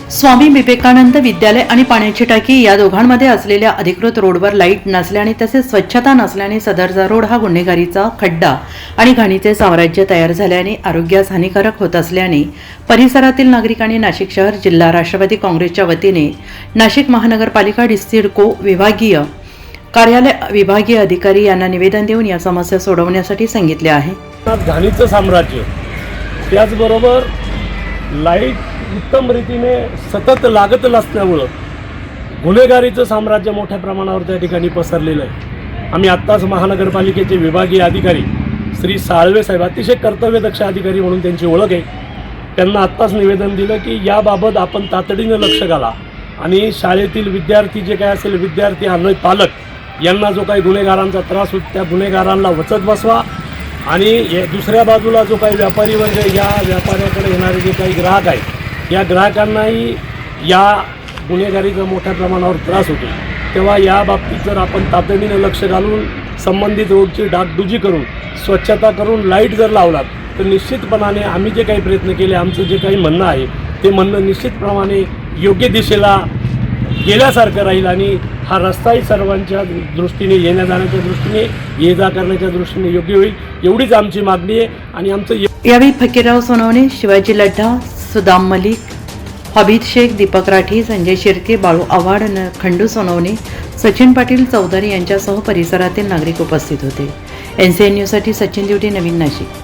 स्वामी विवेकानंद विद्यालय आणि पाण्याची टाकी या दोघांमध्ये असलेल्या अधिकृत रोडवर लाईट नसल्याने तसेच स्वच्छता नसल्याने सदरचा रोड हा गुन्हेगारीचा खड्डा आणि घाणीचे साम्राज्य तयार झाल्याने आरोग्यास हानिकारक होत असल्याने परिसरातील नागरिकांनी नाशिक शहर जिल्हा राष्ट्रवादी काँग्रेसच्या वतीने नाशिक महानगरपालिका सिडको विभागीय कार्यालय विभागीय अधिकारी यांना निवेदन देऊन या समस्या सोडवण्यासाठी सांगितले आहे। घाणीचं साम्राज्य त्याचबरोबर लाईट उत्तम रीतीने सतत लागत नसल्यामुळं गुन्हेगारीचं साम्राज्य मोठ्या प्रमाणावर त्या ठिकाणी पसरलेलं आहे। आम्ही आत्ताच महानगरपालिकेचे विभागीय अधिकारी श्री साळवे साहेब अतिशय कर्तव्यदक्ष अधिकारी म्हणून त्यांची ओळख आहे, त्यांना आत्ताच निवेदन दिलं की याबाबत आपण तातडीनं लक्ष घाला आणि शाळेतील विद्यार्थी जे काय असेल विद्यार्थी आणि पालक यांना जो काही गुन्हेगारांचा त्रास होतो त्या गुन्हेगारांना वचत बसवा आणि दुसऱ्या बाजूला जो काही व्यापारी वर्ग या व्यापाऱ्याकडे येणारे जे काही ग्राहक आहेत या ग्राहकांनाही या गुन्हेगारीचा मोठ्या प्रमाणावर त्रास होतो। तेव्हा या बाबतीत जर आपण तातडीनं लक्ष घालून संबंधित रोडची डागडुजी करून स्वच्छता करून लाईट जर लावलात तर निश्चितपणाने आम्ही जे काही प्रयत्न केले आमचं जे काही म्हणणं आहे ते म्हणणं निश्चितप्रमाणे योग्य दिशेला गेल्यासारखं राहील आणि हा रस्ताही सर्वांच्या दृष्टीने येण्या जाण्याच्या दृष्टीने ये जा करण्याच्या दृष्टीने योग्य होईल एवढीच आमची मागणी आहे। आणि आमचं यावेळी फकीरराव सोनवणे, शिवाजी लड्ढा, सुदाम मलिक, हबीद शेख, दीपक राठी, संजय शिर्के, बाळू आव्हाड, खंडू सोनवणे, सचिन पाटील चौधरी यांच्यासह परिसरातील नागरिक उपस्थित होते। NCN न्यूजसाठी सचिन दिवटी, नवीन नाशिक।